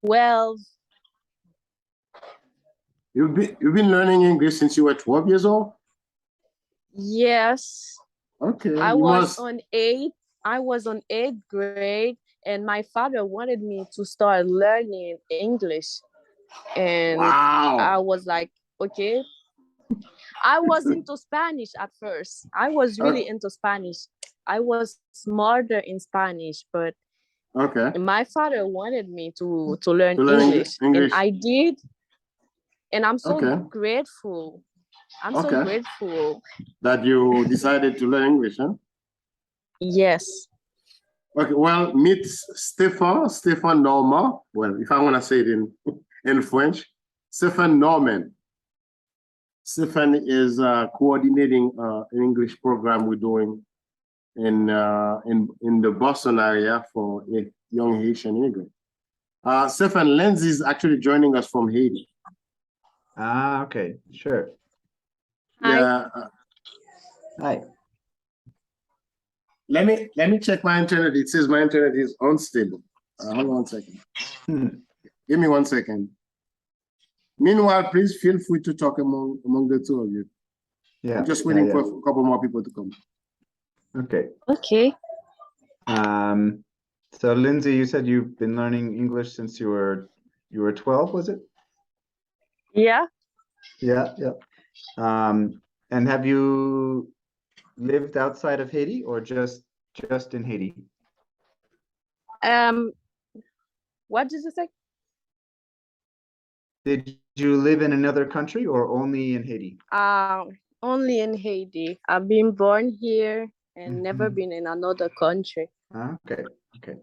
12. You've been learning English since you were 12 years old? Yes. Okay. I was on eighth grade, and my father wanted me to start learning English. And wow. I was like, okay. I was into Spanish at first. I was really into Spanish. I was smarter in Spanish, but my father wanted me to learn English, and I did. And I'm so grateful. I'm so grateful that you decided to learn English, huh? Yes. Okay, well, meet Stefan Norman. Well, if I want to say it in French, Stefan Norman. Stefan is coordinating an English program we're doing in the Boston area for young Haitian immigrants. Stefan, Lindsay is actually joining us from Haiti. Ah, okay, sure. Hi. Yeah. Hi. Let me check my internet. It says my internet is unstable. Hold on a second. Give me 1 second. Meanwhile, please feel free to talk among the two of you. Yeah. I'm just waiting for a couple more people to come. Okay. Okay. So Lindsay, you said you've been learning English since you were 12, was it? Yeah. Yeah, yeah. And have you lived outside of Haiti or just in Haiti? What did you say? Did you live in another country or only in Haiti? Only in Haiti. I've been born here and never been in another country. Okay, okay.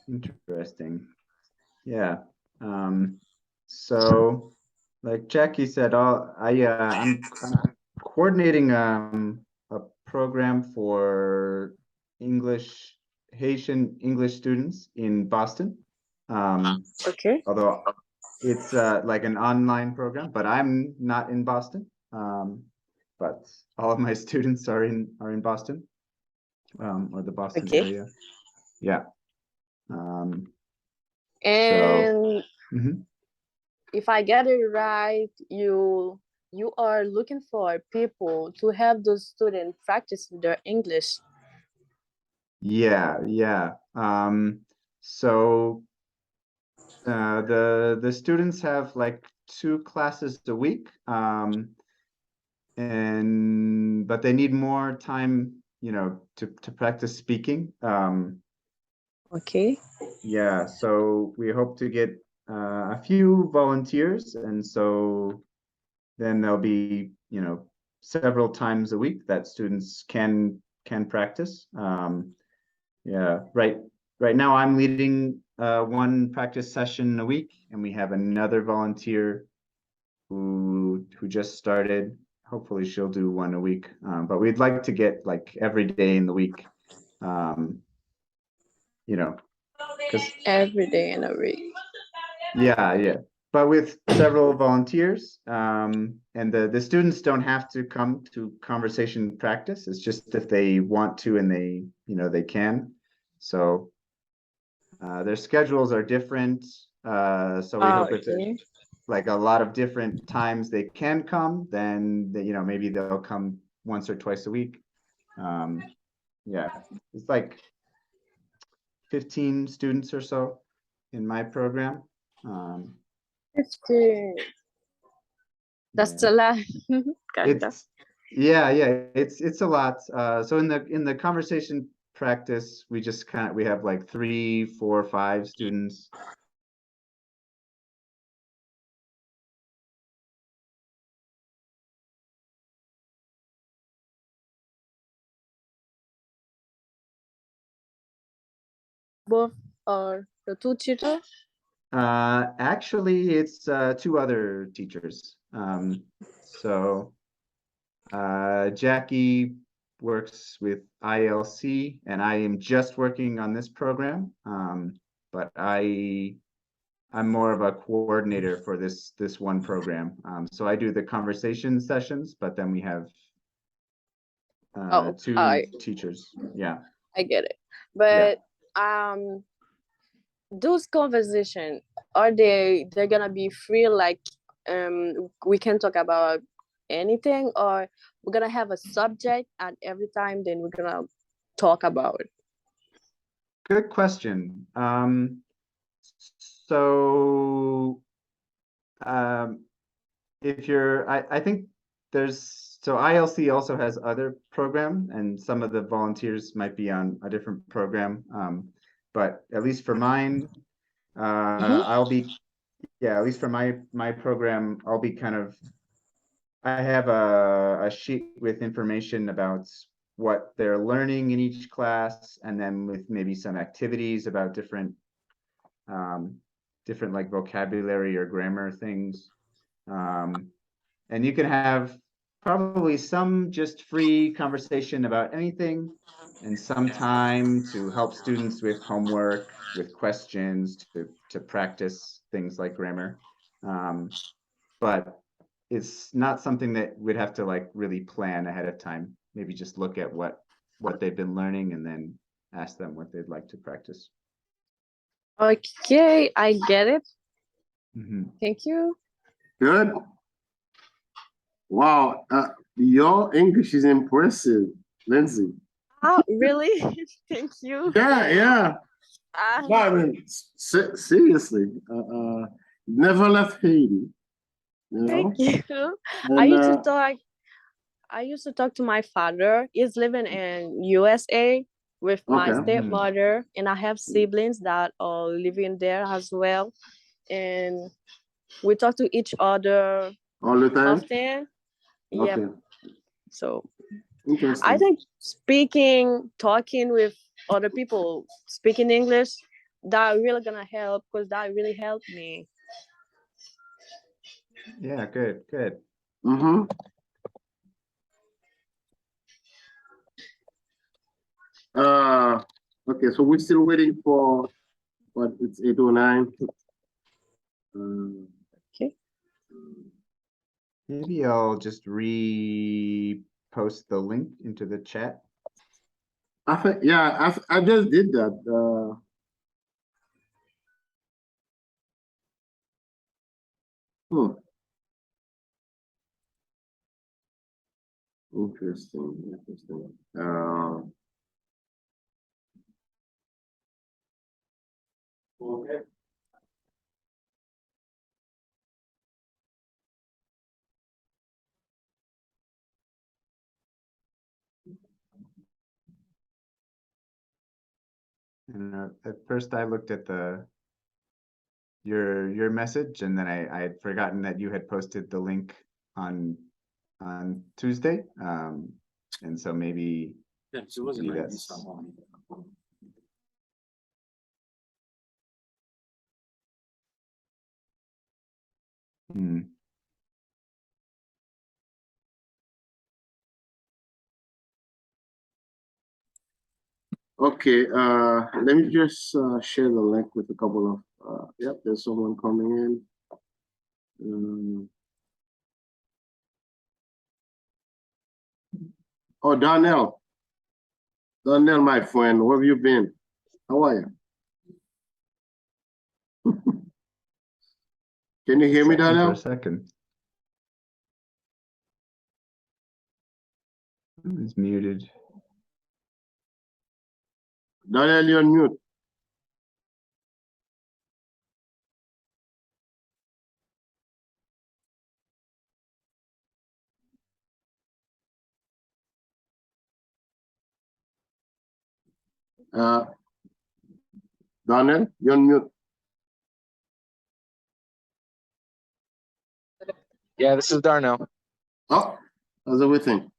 Interesting. Yeah. So like Jackie said, I'm coordinating a program for Haitian English students in Boston. Okay. Although it's like an online program, but I'm not in Boston. But all of my students are in Boston, or the Boston area. Yeah. And if I get it right, you are looking for people to help those students practice their English. Yeah, yeah. So the students have like 2 classes a week, but they need more time, to practice speaking. Okay. Yeah, so we hope to get a few volunteers, and so then there'll be, several times a week that students can practice. Yeah, right now I'm leading 1 practice session a week, and we have another volunteer who just started. Hopefully she'll do 1 a week, but we'd like to get like every day in the week, every day in a week. Yeah, but with several volunteers, and the students don't have to come to conversation practice. It's just if they want to and they can. So their schedules are different. So we hope it's like a lot of different times they can come. Then maybe they'll come once or twice a week. Yeah, it's like 15 students or so in my program. 15. That's a lot. It's a lot. So in the conversation practice, we just we have like 3, 4, 5 students. Both are the 2 tutors? Actually, it's 2 other teachers. So Jackie works with ILC, and I am just working on this program. But I'm more of a coordinator for this 1 program. So I do the conversation sessions, but then we have 2 teachers. Yeah, I get it. But those conversations, are they're gonna be free, like we can talk about anything, or we're gonna have a subject at every time, then we're gonna talk about it? Good question. So if you're, I think there's, so ILC also has other program, and some of the volunteers might be on a different program. But at least for mine, I'll be, yeah, at least for my program, I'll be kind of, I have a sheet with information about what they're learning in each class, and then with maybe some activities about different different like vocabulary or grammar things. And you can have probably some just free conversation about anything, and some time to help students with homework, with questions, to practice things like grammar. But it's not something that we'd have to like really plan ahead of time. Maybe just look at what they've been learning and then ask them what they'd like to practice. Okay, I get it. Thank you. Good. Wow, your English is impressive, Lindsay. Oh, really? Thank you. Yeah. No, I mean, seriously, never left Haiti. You know? Thank you. And, I used to talk to my father. He's living in USA with my stepmother, and I have siblings that are living there as well. And we talk to each other all the time. often. Yep. Okay. So interesting. I think talking with other people, speaking English, that really gonna help, because that really helped me. Yeah, good. Okay, so we're still waiting for what? It's 8:09. Okay. Maybe I'll just repost the link into the chat. I think, yeah, I just did that. Interesting. Okay. And at first I looked at your message, and then I had forgotten that you had posted the link on Tuesday. And so maybe that's Okay, let me just share the link with a couple of, yep, there's someone coming in. Oh, Donnell, my friend, where have you been? How are you? Can you hear me, Donnell? For a second. It's muted. Donnell, you're on mute. Donnell, you're on mute. Yeah, this is Darnell. Oh, how's everything?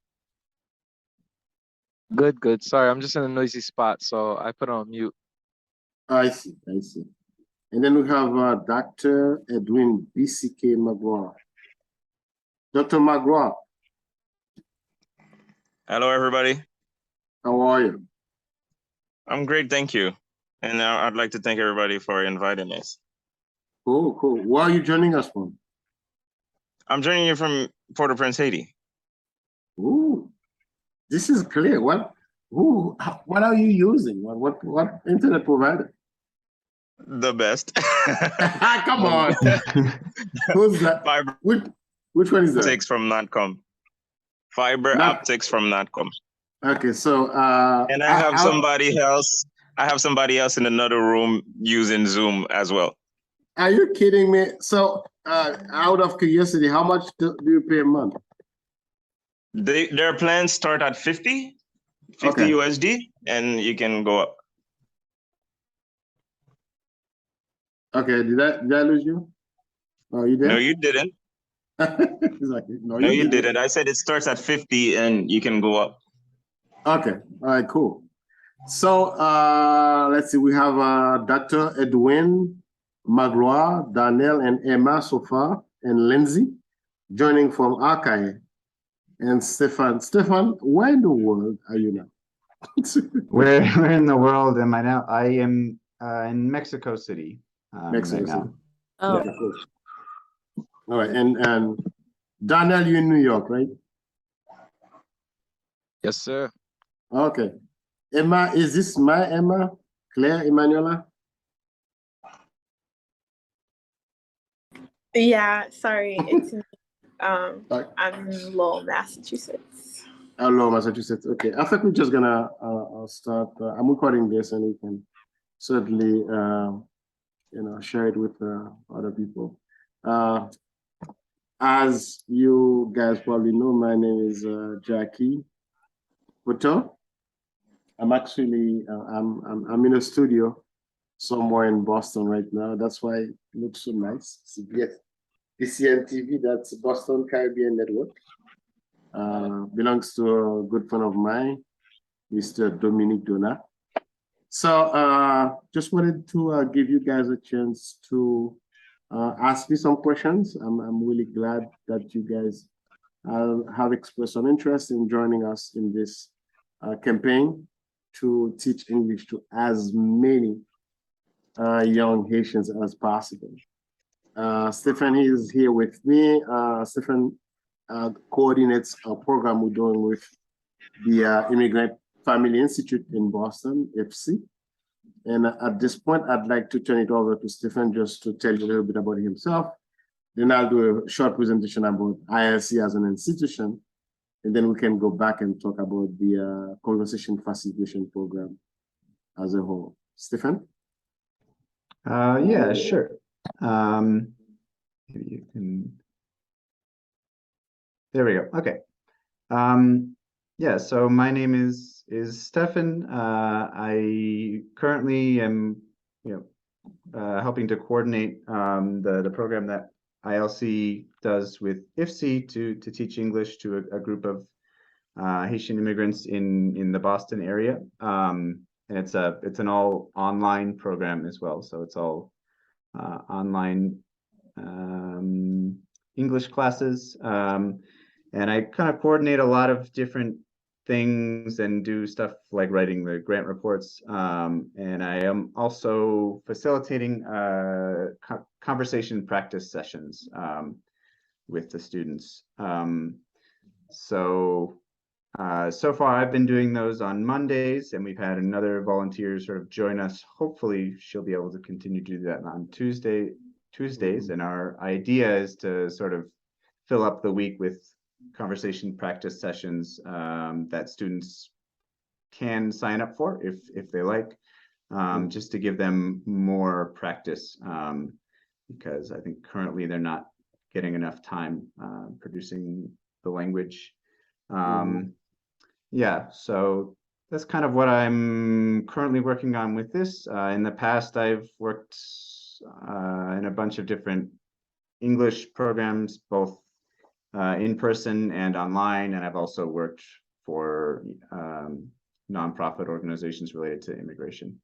Good. Sorry, I'm just in a noisy spot, so I put on mute. I see. And then we have Dr. Edwin BCK McGraw. Dr. McGraw. Hello, everybody. How are you? I'm great, thank you. And I'd like to thank everybody for inviting us. Cool. Where are you joining us from? I'm joining you from Port-au-Prince, Haiti. Ooh, this is clear. What are you using? What internet provider? The best. Come on. Who's that? Fiber Which one is that? optics from Natcom. Fiber optics from Natcom. Okay, so and I have somebody else. I have somebody else in another room using Zoom as well. Are you kidding me? So out of curiosity, how much do you pay a month? Their plans start at 50 okay. USD, and you can go up. Okay, did I lose you? Oh, you did? No, you didn't. Exactly. No, you didn't. I said it starts at 50 and you can go up. Okay. All right, cool. So let's see, we have Dr. Edwin, Magloire, Daniel, and Emma so far, and Lindsay joining from Archive, and Stefan. Stefan, where in the world are you now? where in the world am I now? I am in Mexico City Mexico right City. now. Oh. Okay, cool. All right, and Daniel, you're in New York, right? Yes, sir. Okay. Emma, is this my Emma? Claire Emanuela? Yeah, sorry, it's me. I'm in Lowell, Massachusetts. Hello, Massachusetts. Okay, I think we're just gonna start. I'm recording this, and we can certainly, share it with other people. As you guys probably know, my name is Jackie Puto. I'm actually I'm in a studio somewhere in Boston right now. That's why it looks so nice. CBS, BCN TV, that's Boston Caribbean Network. Belongs to a good friend of mine, Mr. Dominic Dona. So just wanted to give you guys a chance to ask me some questions. I'm really glad that you guys have expressed some interest in joining us in this campaign to teach English to as many young Haitians as possible. Stephen is here with me. Stephen coordinates a program we're doing with the Immigrant Family Institute in Boston, FC. And at this point, I'd like to turn it over to Stephen just to tell you a little bit about himself. Then I'll do a short presentation about ILC as an institution. And then we can go back and talk about the conversation facilitation program as a whole. Stephen? Yeah, sure. Maybe you can. There we go. Okay. Yeah, so my name is Stefan. I currently am, helping to coordinate the program that ILC does with IFC to teach English to a group of Haitian immigrants in the Boston area. And it's an all online program as well. So it's all online English classes. And I kind of coordinate a lot of different things and do stuff like writing the grant reports. And I am also facilitating conversation practice sessions with the students. So far I've been doing those on Mondays, and we've had another volunteer sort of join us. Hopefully she'll be able to continue to do that on Tuesdays. And our idea is to sort of fill up the week with conversation practice sessions that students can sign up for if they like, just to give them more practice, because I think currently they're not getting enough time producing the language. Yeah, so that's kind of what I'm currently working on with this. In the past, I've worked in a bunch of different English programs, both in person and online, and I've also worked for nonprofit organizations related to immigration.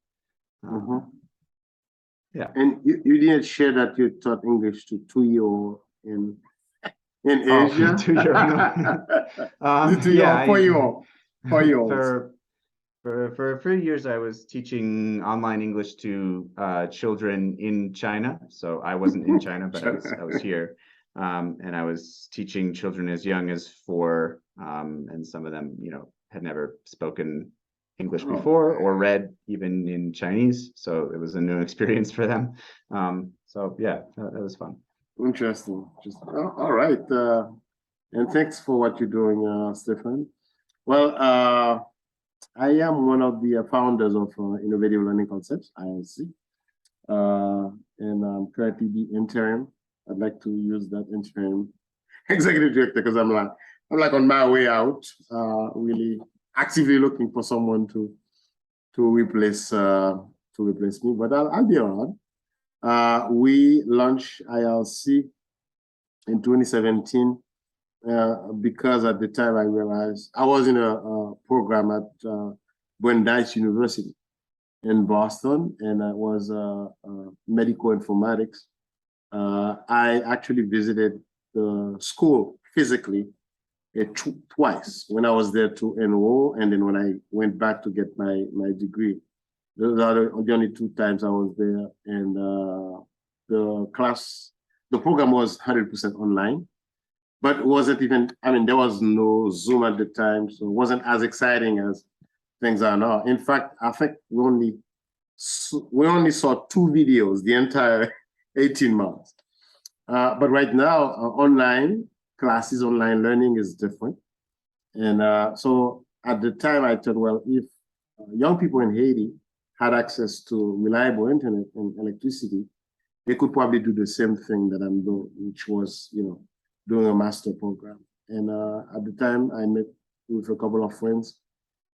Yeah. And you didn't share that you taught English to 2-year-old in Asia? 2-year-old. 4-year-old. 4-year-olds. For a few years, I was teaching online English to children in China. So I wasn't in China, but I was here. And I was teaching children as young as 4, and some of them, had never spoken English before or read even in Chinese. So it was a new experience for them. So yeah, that was fun. Interesting. All right. And thanks for what you're doing, Stefan. Well, I am one of the founders of Innovative Learning Concepts, ILC. And I'm currently the interim. I'd like to use that interim executive director because I'm like on my way out, really actively looking for someone to replace me, but I'll be around. We launched ILC in 2017 because at the time I realized I was in a program at Brandeis University in Boston, and I was medical informatics. I actually visited the school physically twice, when I was there to enroll, and then when I went back to get my degree. Those are the only 2 times I was there, and the program was 100% online, but it wasn't even, there was no Zoom at the time, so it wasn't as exciting as things are now. In fact, I think we only saw 2 videos the entire 18 months. But right now, online classes, online learning is different. And so at the time I thought, well, if young people in Haiti had access to reliable internet and electricity, they could probably do the same thing that I'm doing, which was, doing a master program. And at the time I met with a couple of friends,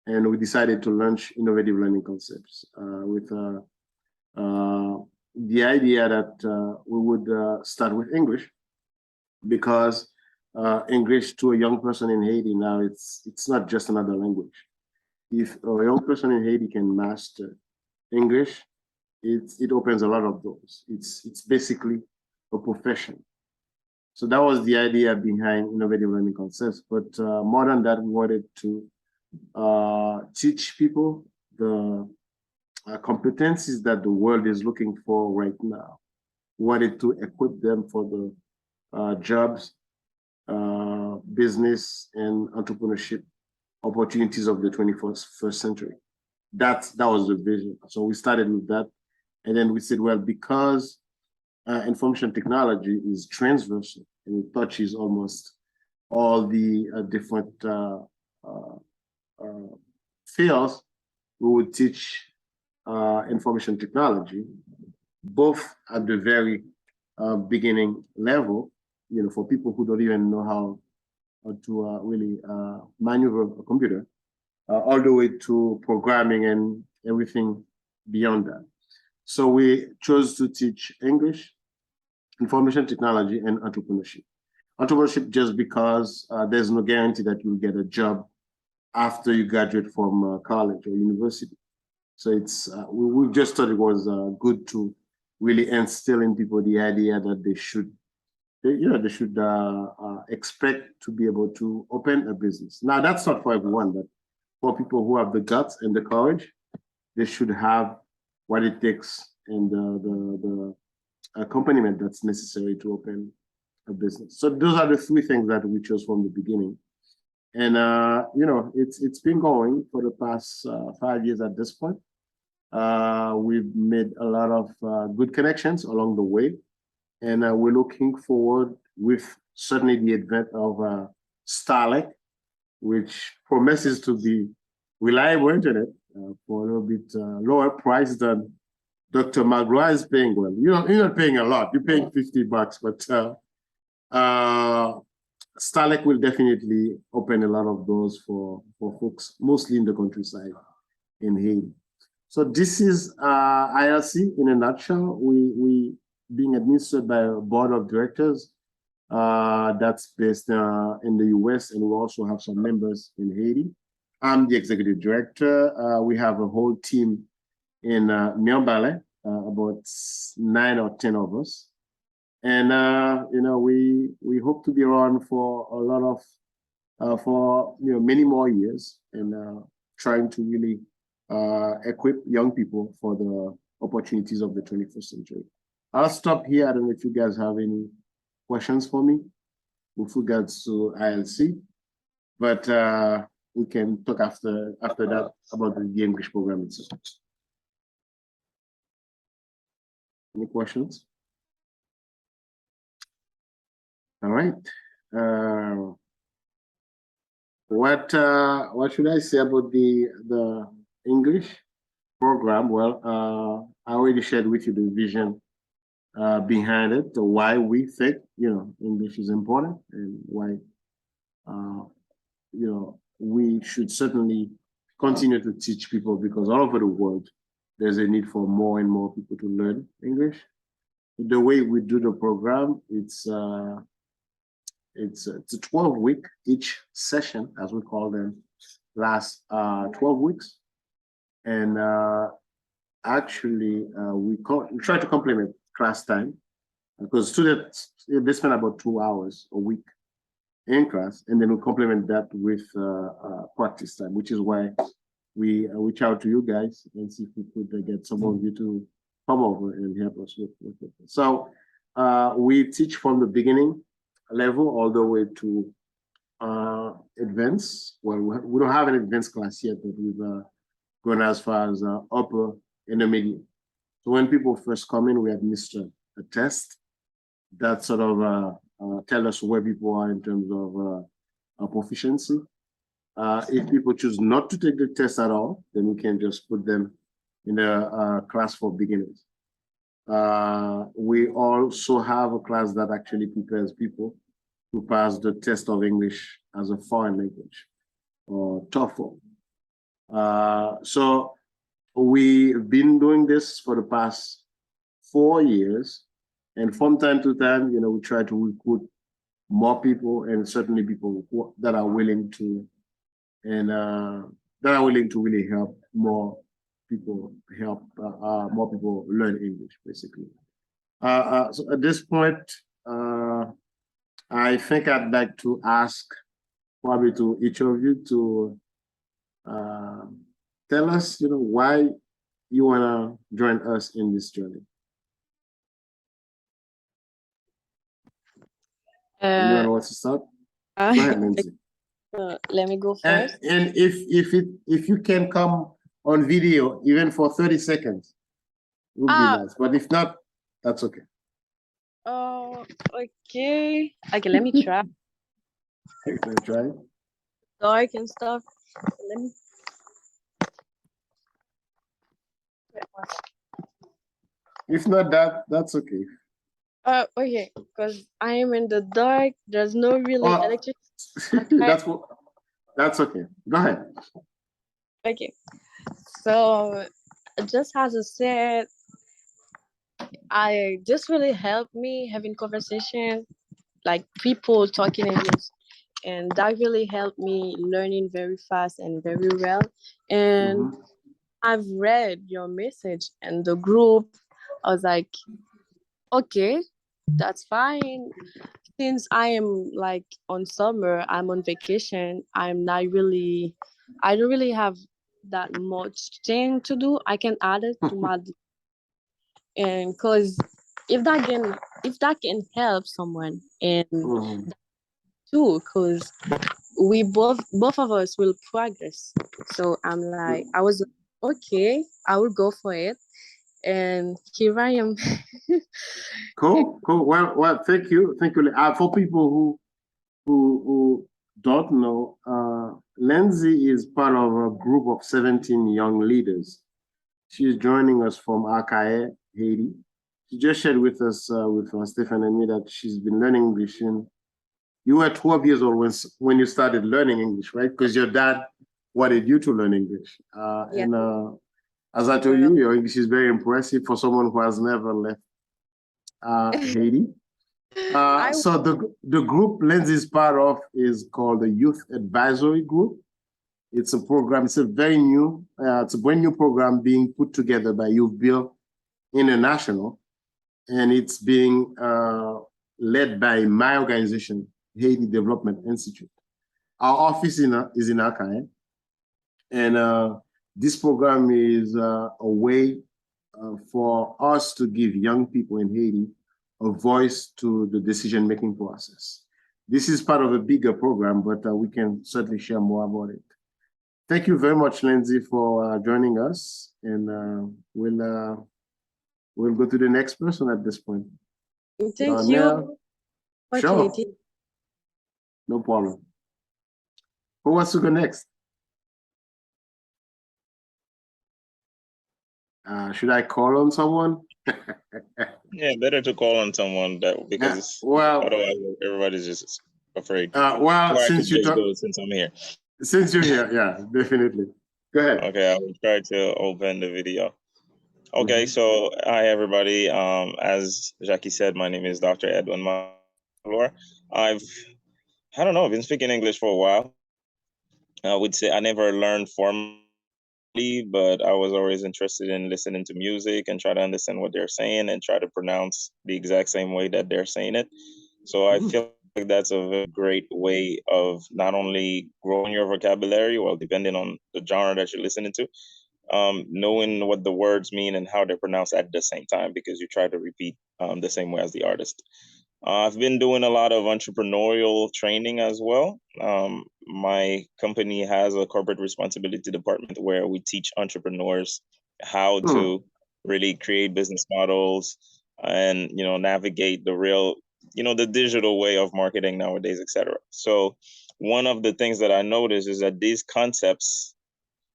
and we decided to launch Innovative Learning Concepts with the idea that we would start with English, because English to a young person in Haiti now, it's not just another language. If a young person in Haiti can master English, it opens a lot of doors. It's basically a profession. So that was the idea behind Innovative Learning Concepts. But more than that, we wanted to teach people the competencies that the world is looking for right now. We wanted to equip them for the jobs, business, and entrepreneurship opportunities of the 21st century. That was the vision. So we started with that. And then we said, well, because information technology is transversal and it touches almost all the different fields, we would teach information technology, both at the very beginning level, for people who don't even know how to really maneuver a computer, all the way to programming and everything beyond that. So we chose to teach English, information technology, and entrepreneurship. Entrepreneurship just because there's no guarantee that you'll get a job after you graduate from college or university. So it's we just thought it was good to really instill in people the idea that they should expect to be able to open a business. Now, that's not for everyone, but for people who have the guts and the courage, they should have what it takes and the accompaniment that's necessary to open a business. So those are the 3 things that we chose from the beginning. And, it's been going for the past 5 years at this point. We've made a lot of good connections along the way. And we're looking forward with certainly the advent of Starlink, which promises to be reliable internet for a little bit lower price than Dr. Magloire is paying. Well, you're not paying a lot. You're paying $50, but Starlink will definitely open a lot of doors for folks, mostly in the countryside in Haiti. So this is ILC in a nutshell. We being administered by a board of directors that's based in the US, and we also have some members in Haiti. I'm the executive director. We have a whole team in Miambale, about 9 or 10 of us. And, we hope to be around for a lot of, for many more years, and trying to really equip young people for the opportunities of the 21st century. I'll stop here. I don't know if you guys have any questions for me with regards to ILC, but we can talk after that about the English program itself. Any questions? All right. What should I say about the English program? Well, I already shared with you the vision behind it, why we think English is important, and why we should certainly continue to teach people, because all over the world there's a need for more and more people to learn English. The way we do the program, it's a 12-week, each session, as we call them, lasts 12 weeks. And actually, we try to complement class time, because students, they spend about 2 hours a week in class, and then we complement that with practice time, which is why we reach out to you guys and see if we could get some of you to come over and help us with it. So we teach from the beginning level all the way to advanced. Well, we don't have an advanced class yet, but we've gone as far as upper intermediate. So when people first come in, we administer a test that sort of tell us where people are in terms of proficiency. If people choose not to take the test at all, then we can just put them in a class for beginners. We also have a class that actually prepares people to pass the test of English as a foreign language, or TOEFL. So we've been doing this for the past 4 years, and from time to time, we try to recruit more people, and certainly people that are willing to, and that are willing to really help more people learn English, basically. So at this point, I think I'd like to ask probably to each of you to tell us, why you want to join us in this journey. Anyone wants to start? Go ahead, Lindsay. Let me go first. And if you can come on video, even for 30 seconds, it would be nice. But if not, that's okay. Oh, okay. Okay, let me try. Let me try. Dark and stuff. Let me. If not that, that's okay. Okay, because I am in the dark. There's no really electricity. That's okay. Go ahead. Okay. So, just as I said, this really helped me having conversation, like people talking English, and that really helped me learning very fast and very well. And I've read your message in the group. I was like, okay, that's fine. Since I am like on summer, I'm on vacation. I don't really have that much thing to do. I can add it to my, and because if that can help someone, and too, because we both of us will progress. So I'm like, I was okay, I will go for it, and here I am. Cool. Well, thank you. For people who don't know, Lindsay is part of a group of 17 young leaders. She's joining us from Akae, Haiti. She just shared with us, with Stephen and me, that she's been learning English. And you were 12 years old when you started learning English, right? Because your dad wanted you to learn English. And as I told you, your English is very impressive for someone who has never left Haiti. So the group Lindsay is part of is called the Youth Advisory Group. It's a program. It's a brand new program being put together by Youth Build International, and it's being led by my organization, Haiti Development Institute. Our office is in Akae, and this program is a way for us to give young people in Haiti a voice to the decision-making process. This is part of a bigger program, but we can certainly share more about it thank you very much, Lindsay, for joining us, and we'll go to the next person at this point. Thank you. Sure. No problem. Who wants to go next? Should I call on someone? Yeah, better to call on someone because otherwise everybody's just afraid. Well, since you talk, since I'm here. Since you're here, yeah, definitely. Go ahead. Okay, I will try to open the video. Okay, so hi everybody. As Jackie said, my name is Dr. Edwin Malor. I don't know, I've been speaking English for a while. I would say I never learned formally, but I was always interested in listening to music and try to understand what they're saying and try to pronounce the exact same way that they're saying it. So I feel like that's a very great way of not only growing your vocabulary, well, depending on the genre that you're listening to, knowing what the words mean and how they're pronounced at the same time, because you try to repeat the same way as the artist. I've been doing a lot of entrepreneurial training as well. My company has a corporate responsibility department where we teach entrepreneurs how to really create business models and, navigate the real, the digital way of marketing nowadays, etc. So one of the things that I noticed is that these concepts,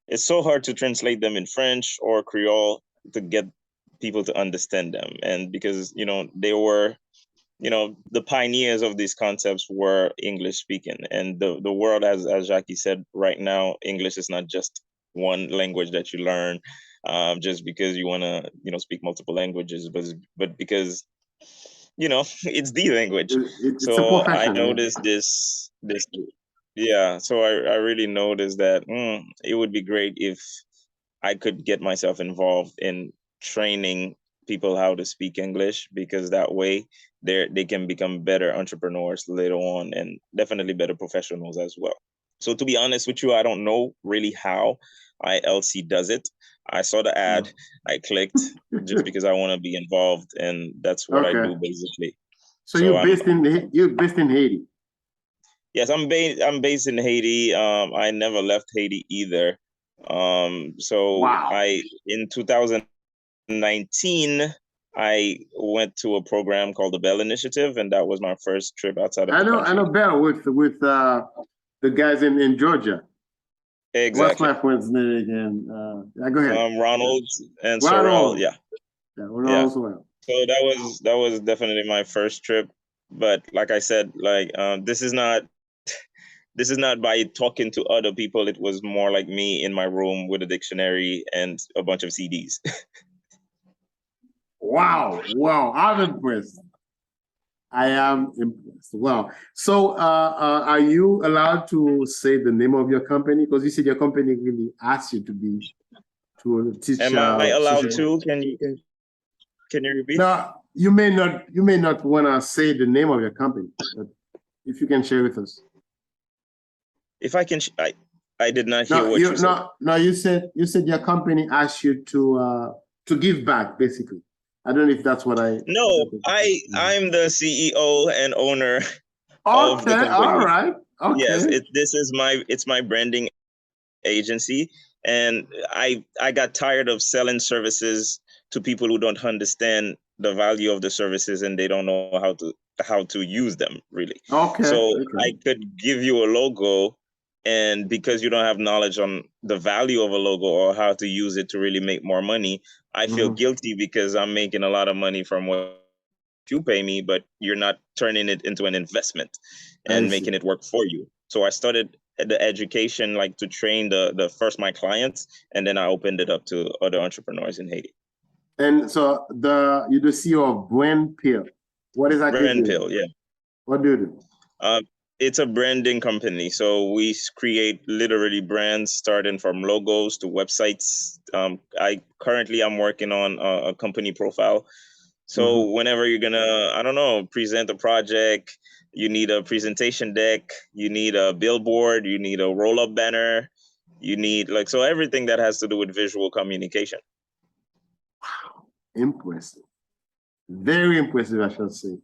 it's so hard to translate them in French or Creole to get people to understand them. And because, they were, the pioneers of these concepts were English speaking, and the world, as Jackie said, right now, English is not just one language that you learn just because you want to, speak multiple languages, but because, it's the language. So I noticed this, yeah. So I really noticed that it would be great if I could get myself involved in training people how to speak English, because that way they can become better entrepreneurs later on and definitely better professionals as well. So to be honest with you, I don't know really how ILC does it. I saw the ad, I clicked just because I want to be involved, and that's what I do basically. So you're based in Haiti? Yes, I'm based in Haiti. I never left Haiti either. So in 2019, I went to a program called the Bell Initiative, and that was my first trip outside of the country. I know Bell with the guys in Georgia. Exactly. What's my friend's name again? Go ahead. Ronald and Sorrel. Yeah. Ronald Sorrel. So that was definitely my first trip. But like I said, this is not by talking to other people. It was more like me in my room with a dictionary and a bunch of CDs. Wow. I'm impressed. I am impressed. Wow. So are you allowed to say the name of your company? Because you said your company really asked you to teach. Am I allowed to? Can you repeat? No, you may not want to say the name of your company, but if you can share with us. If I can, I did not hear what you said. No, you said your company asked you to give back, basically. I don't know if that's what I. No, I'm the CEO and owner of the company. All right. Okay. Yes, it's my branding agency, and I got tired of selling services to people who don't understand the value of the services and they don't know how to use them really. Okay. So I could give you a logo, and because you don't have knowledge on the value of a logo or how to use it to really make more money, I feel guilty because I'm making a lot of money from what you pay me, but you're not turning it into an investment and making it work for you. So I started the education, like to train the first my clients, and then I opened it up to other entrepreneurs in Haiti. And so you're the CEO of Brand Pill. What exactly? Brand Pill, yeah. What do you do? It's a branding company. So we create literally brands starting from logos to websites. I'm working on a company profile. So whenever you're gonna, I don't know, present a project, you need a presentation deck, you need a billboard, you need a roll-up banner, you need so everything that has to do with visual communication. Wow, impressive. Very impressive, I should say.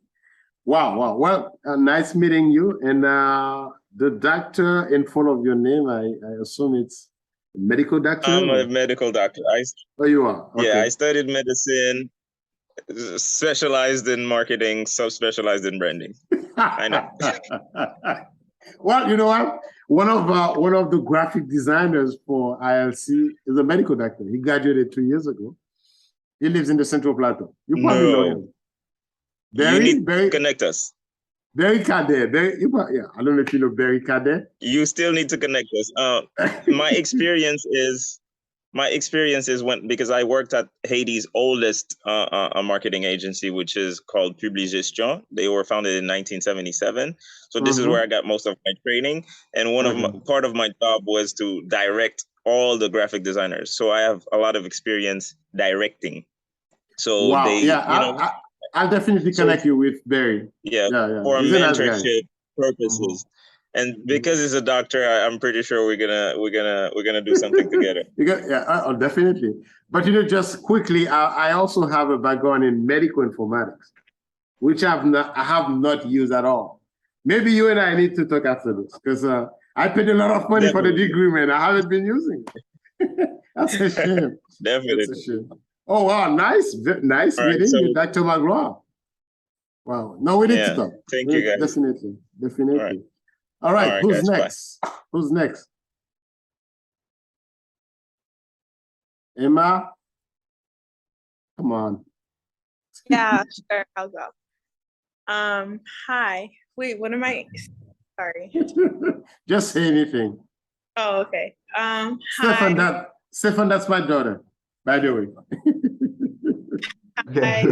Wow. Well, nice meeting you. And the doctor in front of your name, I assume it's Medical doctor? I'm a medical doctor. Oh, you are? Okay. Yeah, I studied medicine, specialized in marketing, subspecialized in branding. I know. Well, you know what? One of the graphic designers for ILC is a medical doctor. He graduated 2 years ago. He lives in the Central Plateau. You probably know him. You need to connect us. Barry Cadet. Yeah, I don't know if you know Barry Cadet. You still need to connect us. My experience is because I worked at Haiti's oldest marketing agency, which is called Publigestion. They were founded in 1977. So this is where I got most of my training. And part of my job was to direct all the graphic designers. So I have a lot of experience directing. So wow. I'll definitely connect you with Barry. Yeah. For mentorship purposes. And because he's a doctor, I'm pretty sure we're gonna do something together. Definitely. But just quickly, I also have a background in medical informatics, which I have not used at all. Maybe you and I need to talk after this, because I paid a lot of money for the degree, man. I haven't been using it. That's a shame. Definitely. That's a shame. Oh wow, nice meeting you, Dr. Magloire. Wow. No, we need to talk. Thank you, guys. Definitely. All right, who's guys, next? Bye. Who's next? Emma? Come on. Yeah, sure, I'll go. Hi. Wait, what am I? Sorry. Just say anything. Oh, okay. Stefan, that's my daughter, by the way. Hi.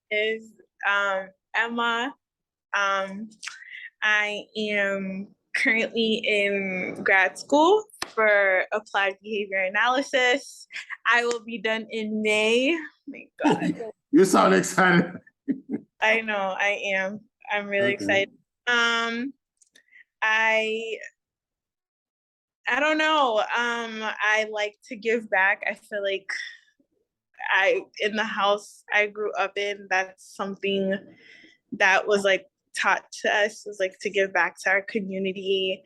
Is Emma. I am currently in grad school for applied behavior analysis. I will be done in May. Oh my God. You sound excited. I know, I am. I'm really excited. I don't know. I like to give back. I feel like in the house I grew up in, that's something that was like taught to us, was like to give back to our community.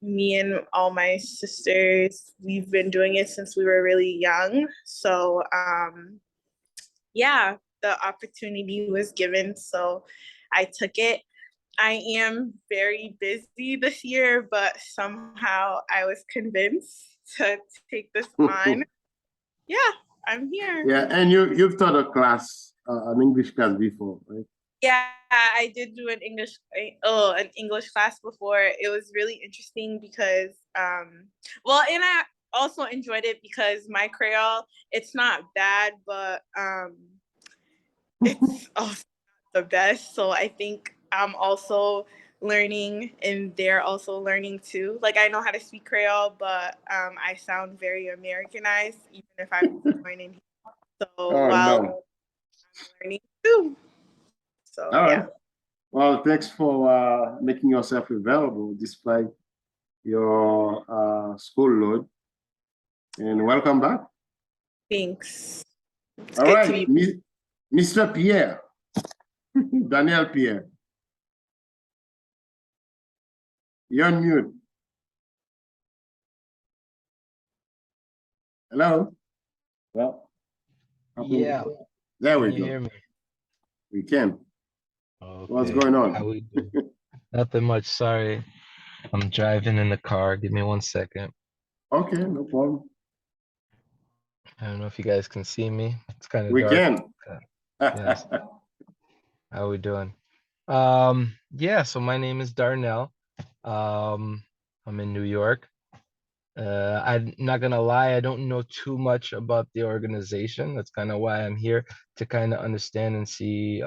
Me and all my sisters, we've been doing it since we were really young. So yeah, the opportunity was given, so I took it. I am very busy this year, but somehow I was convinced to take this on. Yeah, I'm here. Yeah, and you've taught a class, an English class before, right? Yeah, I did do an English class before. It was really interesting because, and I also enjoyed it because my Creole, it's not bad, but it's also not the best. So I think I'm also learning and they're also learning too. Like I know how to speak Creole, but I sound very Americanized, even if I'm joining here. So I'm learning too. So all right. Well, thanks for making yourself available despite your school load. And welcome back. Thanks. It's all good right, to be... Mr. Pierre, Daniel Pierre. You're on mute. Hello? Well, yeah. There we Can you go. hear me? We can. Okay. What's going on? How we do? Nothing much. Sorry. I'm driving in the car. Give me 1 second. Okay, no problem. I don't know if you guys can see me. It's kind of we dark. Can. Yes. How we doing? Yeah, so my name is Darnell. I'm in New York. I'm not gonna lie, I don't know too much about the organization. That's kind of why I'm here, to kind of understand and see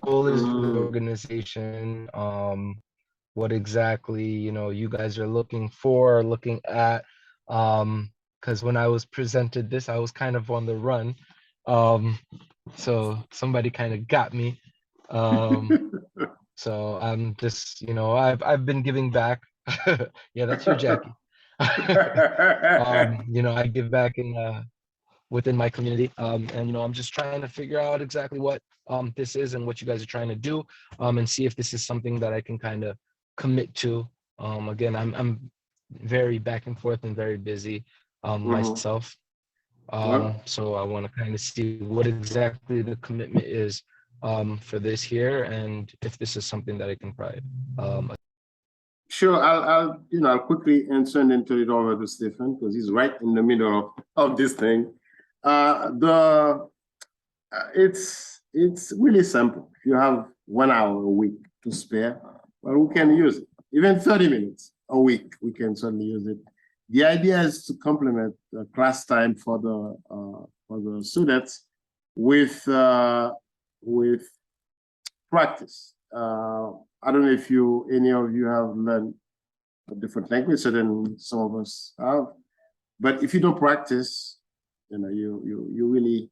goal is for the organization, what exactly you guys are looking for, looking at, because when I was presented this, I was kind of on the run, so somebody kind of got me. So I'm just, I've been giving back. Yeah, that's you, Jackie. I give back within my community, and I'm just trying to figure out exactly what this is and what you guys are trying to do, and see if this is something that I can kind of commit to, Again, I'm very back and forth and very busy myself. So I want to kind of see what exactly the commitment is for this year, and if this is something that I can provide. Sure, I'll quickly answer and then turn it over to Stephen because he's right in the middle of this thing. It's really simple. If you have 1 hour a week to spare, well, we can use it. Even 30 minutes a week, we can certainly use it. The idea is to complement the class time for the students with practice. I don't know if any of you have learned a different language than some of us have, but if you don't practice, you really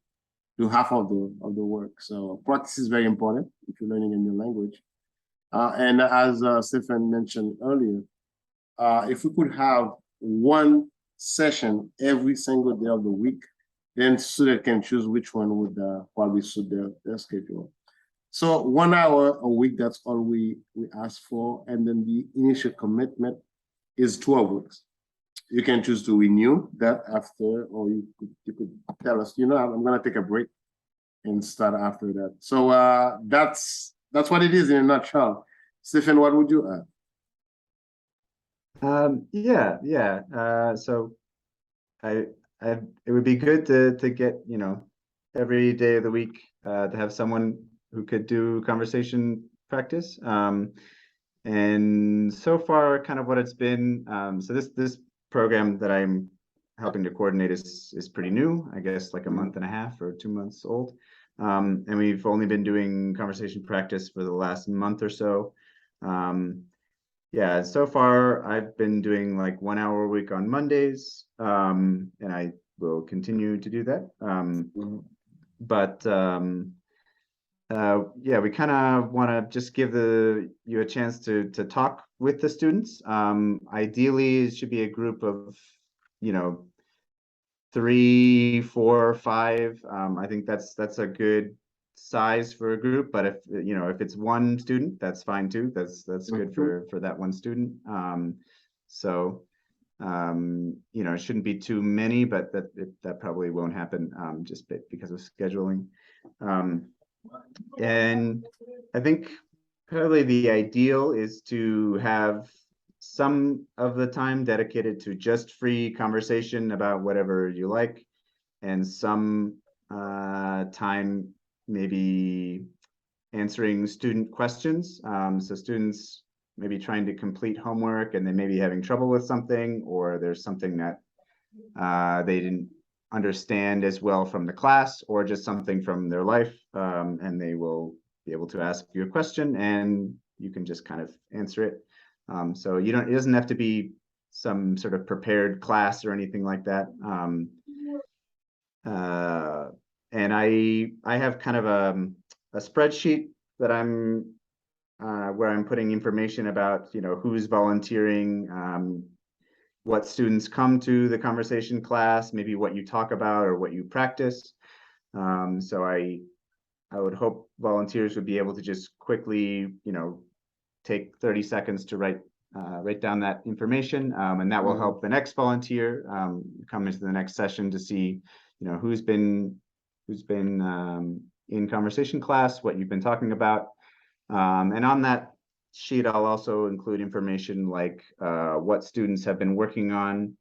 do half of the work. So practice is very important if you're learning a new language. And as Stephen mentioned earlier, if we could have one session every single day of the week, then students can choose which one would probably suit their schedule. So 1 hour a week, that's all we ask for. And then the initial commitment is 12 weeks. You can choose to renew that after, or you could tell us, I'm going to take a break and start after that. So that's what it is in a nutshell. Stephen, what would you add? So it would be good to get, every day of the week to have someone who could do conversation practice. And so far, kind of what it's been. So this program that I'm helping to coordinate is pretty new, I guess like a month and a half or 2 months old. And we've only been doing conversation practice for the last month or so. Yeah, so far I've been doing like 1 hour a week on Mondays, and I will continue to do that. But yeah, we kind of want to just give you a chance to talk with the students. Ideally, it should be a group of, 3, 4, 5. I think that's a good size for a group. But if it's one student, that's fine too. That's good for that one student. So it shouldn't be too many, but that probably won't happen just because of scheduling. And I think probably the ideal is to have some of the time dedicated to just free conversation about whatever you like, and some time maybe answering student questions. So students maybe trying to complete homework and they may be having trouble with something, or there's something that they didn't understand as well from the class, or just something from their life, and they will be able to ask you a question and you can just kind of answer it. So it doesn't have to be some sort of prepared class or anything like that. And I have kind of a spreadsheet that I'm where I'm putting information about who's volunteering, what students come to the conversation class, maybe what you talk about or what you practice. So I would hope volunteers would be able to just quickly, take 30 seconds to write down that information, and that will help the next volunteer come into the next session to see, who's been in conversation class, what you've been talking about, and on that sheet, I'll also include information like what students have been working on,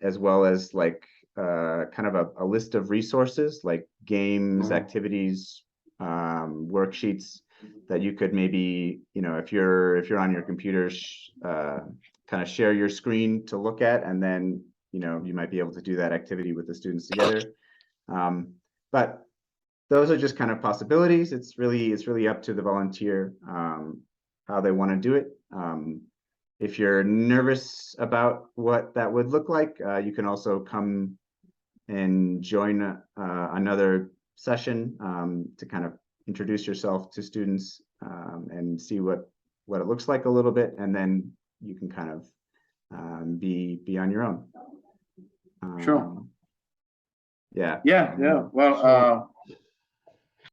as well as like kind of a list of resources like games, activities, worksheets that you could maybe, if you're on your computer, kind of share your screen to look at, and then you might be able to do that activity with the students together. But those are just kind of possibilities. It's really up to the volunteer how they want to do it. If you're nervous about what that would look like, you can also come and join another session to kind of introduce yourself to students and see what it looks like a little bit, and then you can kind of be on your own. Sure. Yeah. Well,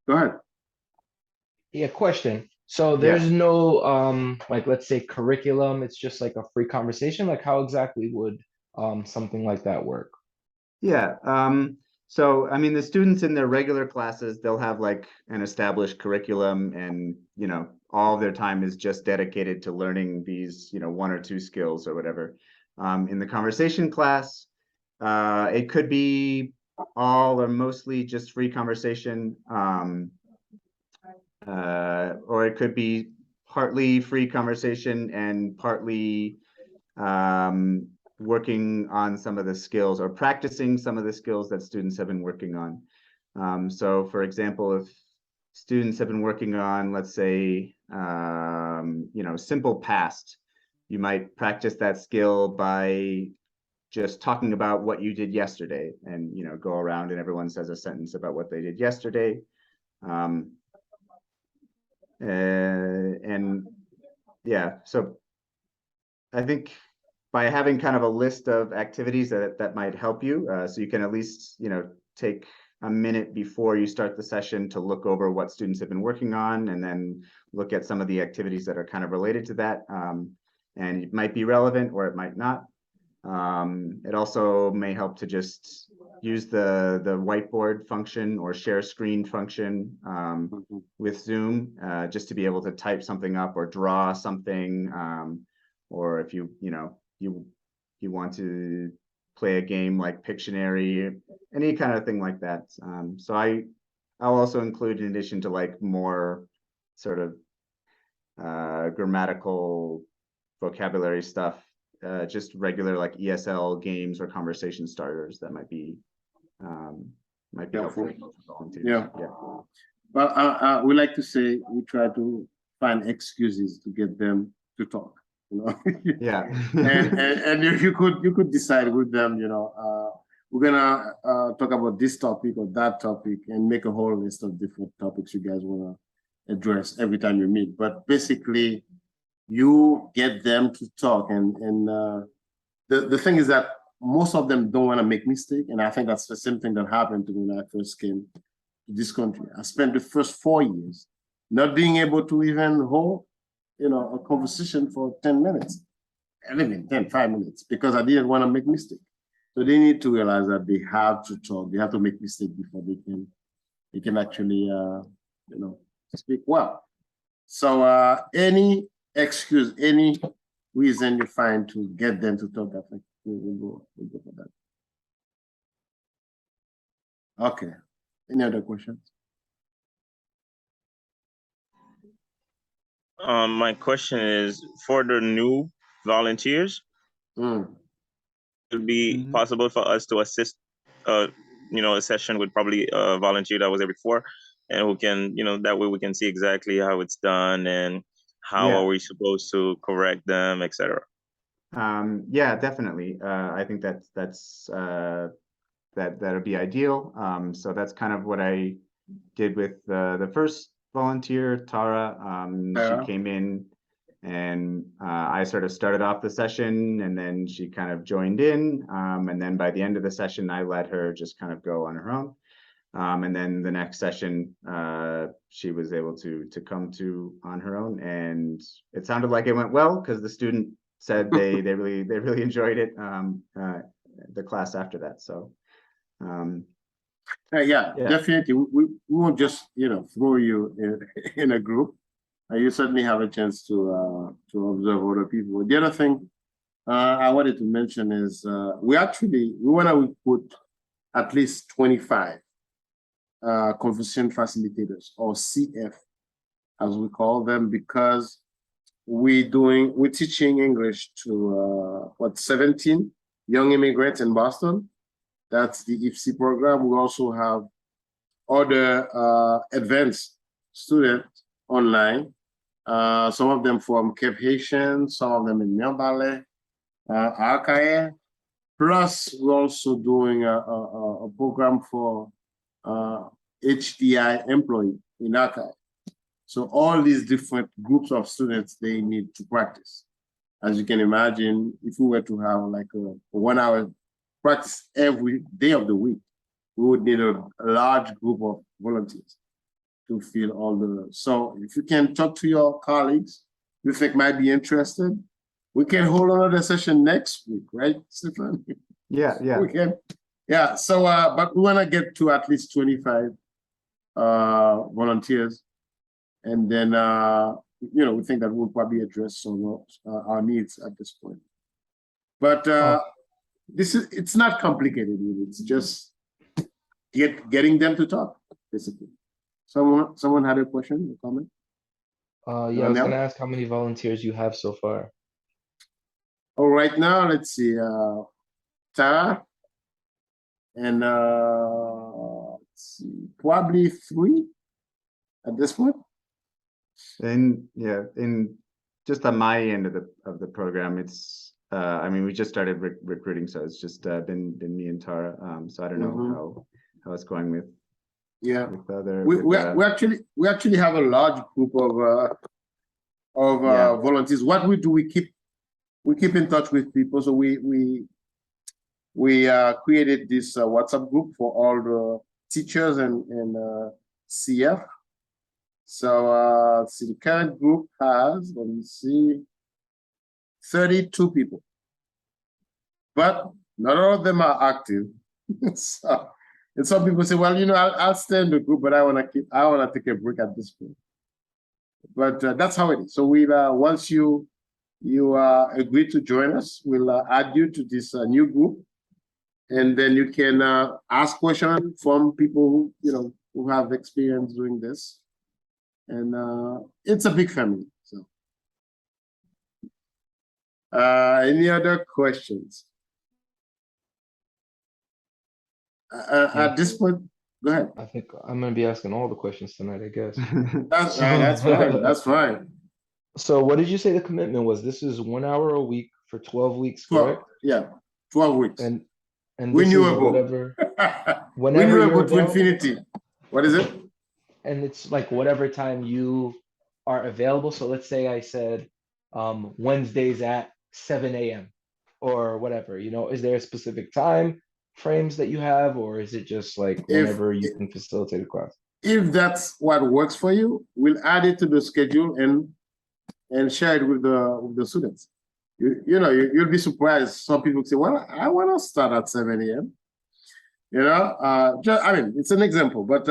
go ahead. Yeah, question. So there's no like, let's say, curriculum. It's just like a free conversation. Like, how exactly would something like that work? Yeah. So I mean, the students in their regular classes, they'll have like an established curriculum, and all of their time is just dedicated to learning these, one or two skills or whatever. In the conversation class, it could be all or mostly just free conversation, or it could be partly free conversation and partly working on some of the skills or practicing some of the skills that students have been working on. So for example, if students have been working on, let's say, simple past, you might practice that skill by just talking about what you did yesterday, and go around and everyone says a sentence about what they did yesterday. And yeah, so I think by having kind of a list of activities that might help you, so you can at least take a minute before you start the session to look over what students have been working on, and then look at some of the activities that are kind of related to that, and it might be relevant or it might not. It also may help to just use the whiteboard function or share screen function with Zoom, just to be able to type something up or draw something, or if you want to play a game like Pictionary, any kind of thing like that. So I'll also include, in addition to like more sort of grammatical vocabulary stuff, just regular like ESL games or conversation starters that might be helpful for volunteers. Yeah. Well, we like to say we try to find excuses to get them to talk. Yeah. and you could decide with them, we're gonna talk about this topic or that topic, and make a whole list of different topics you guys want to address every time you meet. But basically, you get them to talk, and the thing is that most of them don't want to make mistakes, and I think that's the same thing that happened to me when I first came to this country. I spent the first 4 years not being able to even hold a conversation for 10 minutes, and even 5 minutes, because I didn't want to make mistakes. So they need to realize that they have to talk, they have to make mistakes before they can actually speak well. So any excuse, any reason you find to get them to talk, I think we'll go for that. Okay. Any other questions? My question is, for the new volunteers, it would be possible for us to assist, a session with probably a volunteer that was there before, and who can, that way we can see exactly how it's done and how are we supposed to correct them, etc. Yeah, definitely. I think that'll be ideal. So that's kind of what I did with the first volunteer, Tara. She came in, and I sort of started off the session, and then she kind of joined in. And then by the end of the session, I let her just kind of go on her own. And then the next session, she was able to come to on her own, and it sounded like it went well, because the student said they really enjoyed it, the class after that. So yeah, definitely. We won't just throw you in a group. You certainly have a chance to observe other people. The other thing I wanted to mention is we want to put at least 25 conversation facilitators, or CF as we call them, because we're teaching English to 17 young immigrants in Boston. That's the IFC program. We also have other advanced students online. Some of them from Cape Haitian, some of them in Miambale, Arcae. Plus, we're also doing a program for HDI employee in Arcae. So all these different groups of students, they need to practice. As you can imagine, if we were to have like a 1 hour practice every day of the week, we would need a large group of volunteers. to fill all the. So if you can talk to your colleagues you think might be interested, we can hold another session next week, right, Stefan? Yeah, yeah. We can. Yeah. So, but we want to get to at least 25 volunteers, and then you know we think that we'll probably address some of our needs at this point. But it's not complicated. It's just getting them to talk, basically. Someone had a question, a comment? Yeah, I was gonna ask how many volunteers you have so far. Oh, right now, let's see, Tara, and let's see, probably 3 at this point. And yeah, in just on my end of the program, it's I mean we just started recruiting, so it's just been me and Tara. So I don't know how it's going with with other. We actually have a large group of volunteers. What we do, we keep in touch with people. So we created this WhatsApp group for all the teachers and CF. So see, the current group has, let me see, 32 people, but not all of them are active. So, and some people say, well, you know, I'll stay in the group, but I want to take a break at this point. But that's how it is. So we once you agree to join us, we'll add you to this new group, and then you can ask questions from people who have experience doing this, and it's a big family. So, any other questions? At this point, go ahead. I think I'm gonna be asking all the questions tonight, I guess. That's fine. That's fine. So what did you say the commitment was? This is 1 hour a week for 12 weeks, 12, correct? yeah, 12 weeks. And renewable. Whenever renewable you're to infinity. What is it? And it's like whatever time you are available. So let's say I said Wednesdays at 7 a.m. or whatever, is there a specific time frames that you have, or is it just like whenever you can facilitate a class? If that's what works for you, we'll add it to the schedule and share it with the students. You'll be surprised. Some people say, well, I want to start at 7 a.m. I mean, it's an example, but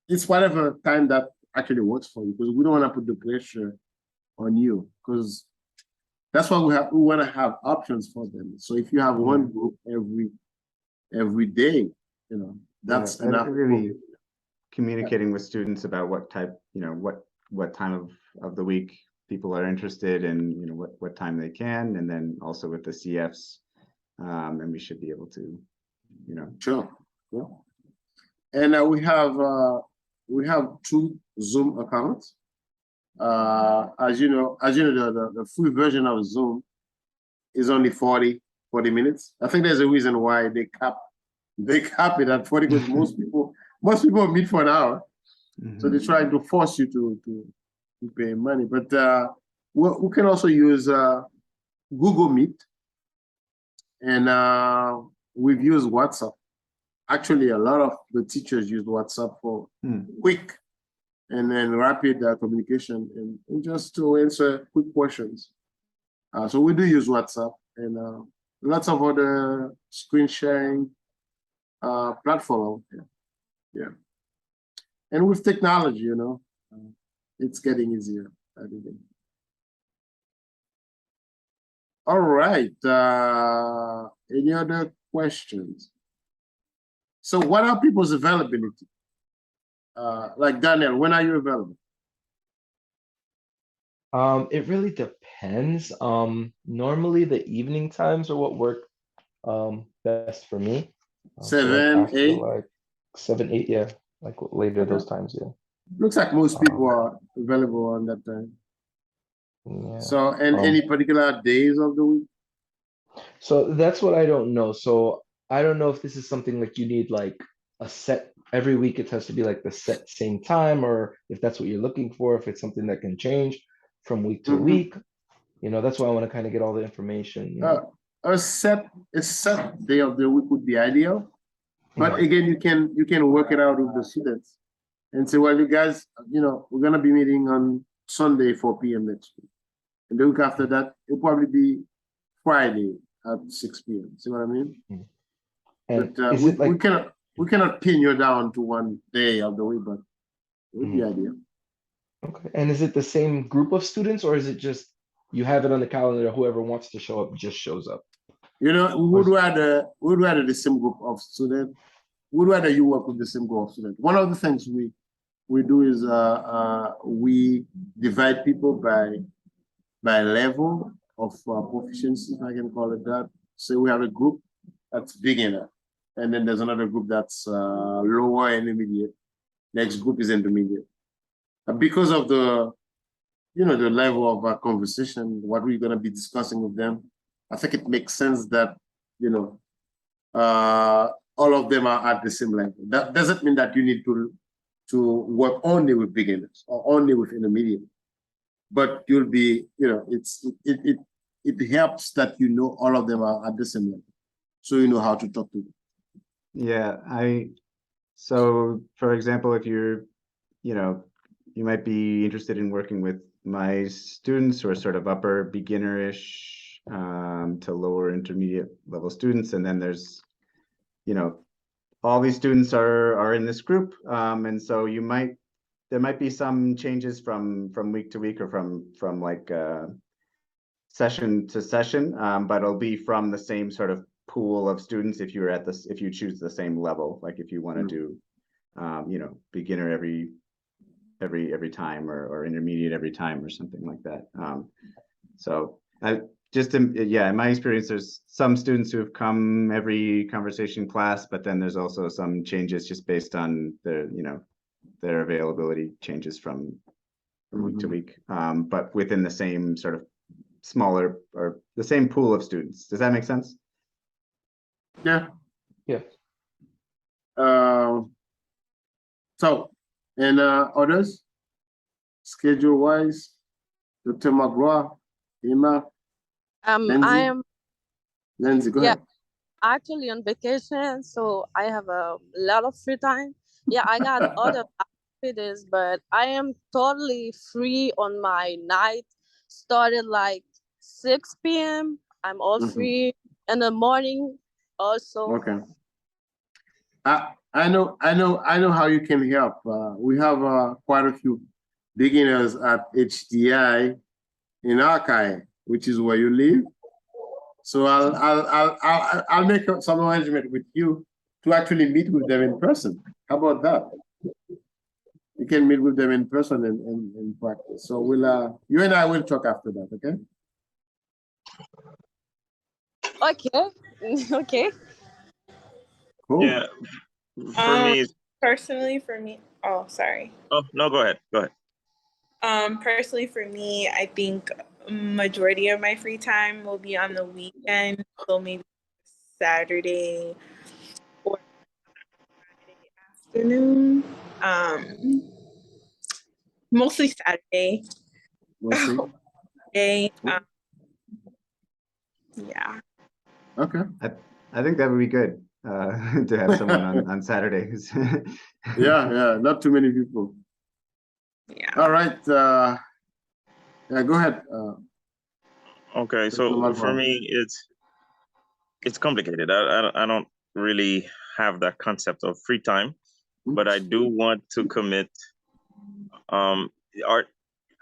it's whatever time that actually works for you, because we don't want to put the pressure on you, because that's why we want to have options for them. So if you have one group every day, that's enough. Really communicating with students about what type, what time of the week people are interested in, what time they can, and then also with the CFs, and we should be able to, Sure. Yeah. And we have 2 Zoom accounts. As you know, the free version of Zoom is only 40 minutes. I think there's a reason why they cap it at 40, because most people meet for an hour. So they're trying to force you to pay money. But we can also use Google Meet, and we've used WhatsApp. Actually, a lot of the teachers use WhatsApp for quick and then rapid communication and just to answer quick questions. So we do use WhatsApp and lots of other screen sharing platform out there. Yeah. And with technology, it's getting easier every day. All right. Any other questions? So what are people's availability? Like Daniel, when are you available? It really depends. Normally the evening times are what work best for me. 7, 8? Like 7, 8, yeah. Like later those times, yeah. Looks like most people are available on that time. Yeah. So, and any particular days of the week? So that's what I don't know. So I don't know if this is something like you need like a set every week. It has to be like the set same time, or if that's what you're looking for, if it's something that can change from week to week. That's why I want to kind of get all the information. A set day of the week would be ideal, but again, you can work it out with the students. and say, well, you guys, we're gonna be meeting on Sunday 4 p.m. next week. And the week after that, it'll probably be Friday at 6 p.m. See what I mean? And But is it like, we cannot pin you down to one day of the week, but with the idea. okay. And is it the same group of students, or is it just you have it on the calendar, whoever wants to show up just shows up? We would rather the same group of students. We'd rather you work with the same group of students. One of the things we do is we divide people by level of proficiency, if I can call it that. So we have a group that's beginner, and then there's another group that's lower and intermediate. Next group is intermediate. Because of the level of conversation, what we're going to be discussing with them, I think it makes sense that all of them are at the same level. That doesn't mean that you need to work only with beginners or only with intermediate, but you'll be, it helps that all of them are at the same level, so you know how to talk to them. Yeah, so for example, if you're, you might be interested in working with my students who are sort of upper beginner-ish to lower intermediate level students, and then there's, all these students are in this group, and so there might be some changes from week to week or from like session to session, but it'll be from the same sort of pool of students if you choose the same level, like if you want to do beginner every time or intermediate every time or something like that. So in my experience, there's some students who have come every conversation class, but then there's also some changes just based on their availability changes from week to week, but within the same sort of smaller or the same pool of students. Does that make sense? Yeah. Yeah. So, and others, schedule-wise, Dr. McGraw, Emma, Lindsay? Lindsay, go ahead. Actually on vacation, so I have a lot of free time. Yeah, I got other activities, but I am totally free on my night. Started like 6 p.m. I'm all free in the morning also. Okay. I know how you can help. We have quite a few beginners at HDI in Archive, which is where you live. So I'll make some arrangement with you to actually meet with them in person. How about that? You can meet with them in person and practice. So we'll you and I will talk after that, okay? Okay. Okay. Cool. Yeah. For me, personally, for me, oh, sorry. Oh, no, go ahead. Go ahead. Personally, for me, I think majority of my free time will be on the weekend, so maybe Saturday or Friday afternoon. Mostly Saturday. Mostly. Yeah. Okay. I think that would be good to have someone on Saturdays. Yeah, not too many people. Yeah. All right. Yeah, go ahead. Okay, so for me, it's complicated. I don't really have that concept of free time, but I do want to commit.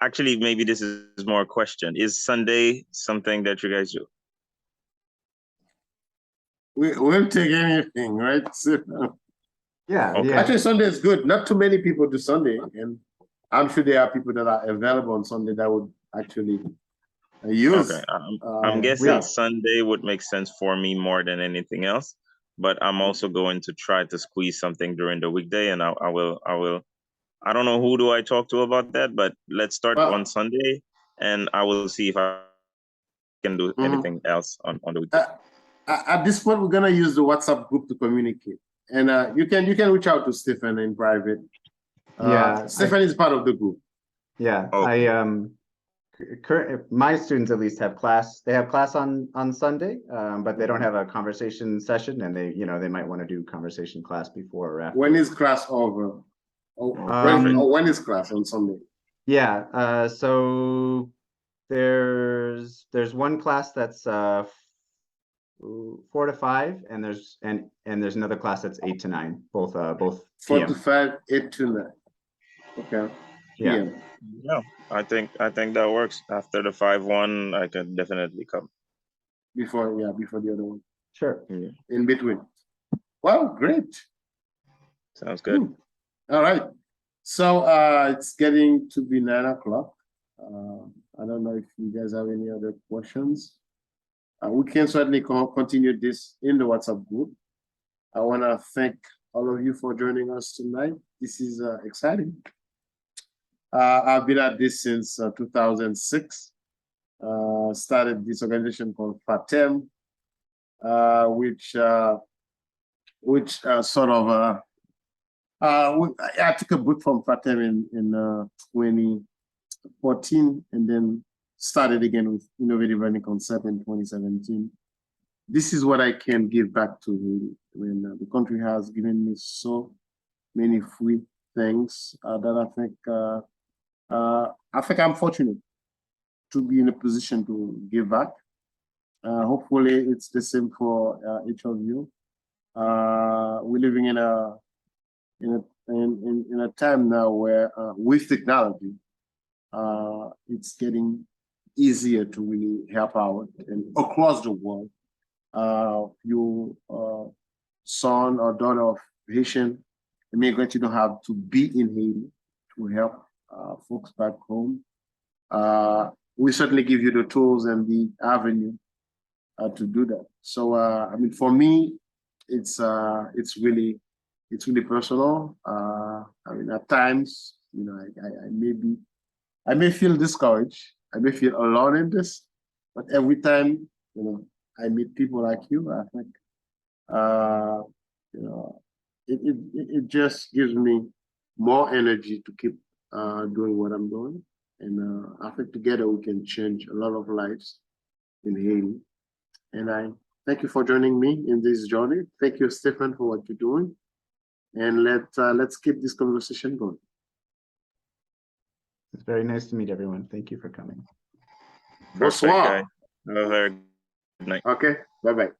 Actually, maybe this is more a question. Is Sunday something that you guys do? We'll take anything, right? Yeah, Okay. Actually, Sunday is good. Not too many people do Sunday, and I'm sure there are people that are available on Sunday that would actually use. Okay, I'm guessing Sunday would make sense for me more than anything else, but I'm also going to try to squeeze something during the weekday, and I will. I don't know who do I talk to about that, but let's start on Sunday, and I will see if I can do anything else on the weekday. At this point, we're gonna use the WhatsApp group to communicate, and you can reach out to Stephen in private. Stephen is part of the group. Yeah, my students at least have class. They have class on Sunday, but they don't have a conversation session, and they might want to do conversation class before or after. When is class over? When is class on Sunday? Yeah, so there's one class that's 4 to 5, and there's another class that's 8 to 9, both 4 PM. to 5, 8 to 9. Okay. Yeah. Yeah, I think that works. After the 5-1, I can definitely come. Before the other one. Sure. In between. Well, great. Sounds good. All right. So it's getting to be 9 o'clock. I don't know if you guys have any other questions. We can certainly continue this in the WhatsApp group. I want to thank all of you for joining us tonight. This is exciting. I've been at this since 2006. Started this organization called FATEM, which sort of I took a book from FATEM in 2014, and then started again with Innovative Learning Concept in 2017. This is what I can give back to Haiti. When the country has given me so many free things that I think I'm fortunate to be in a position to give back. Hopefully, it's the same for each of you. We're living in a time now where with technology, it's getting easier to really help out and across the world. Your son or daughter of Haitian immigrant, you don't have to be in Haiti to help folks back home. We certainly give you the tools and the avenue to do that. So I mean, for me, it's really personal. I mean, at times, you know, I may feel discouraged. I may feel alone in this, but every time, you know, I meet people like you, I think, you know, it just gives me more energy to keep doing what I'm doing. And I think together we can change a lot of lives in Haiti. And I thank you for joining me in this journey. Thank you, Stephen, for what you're doing. And let's keep this conversation going. It's very nice to meet everyone. Thank you for coming. Perfect, guy. Have a very good night. Okay, bye-bye.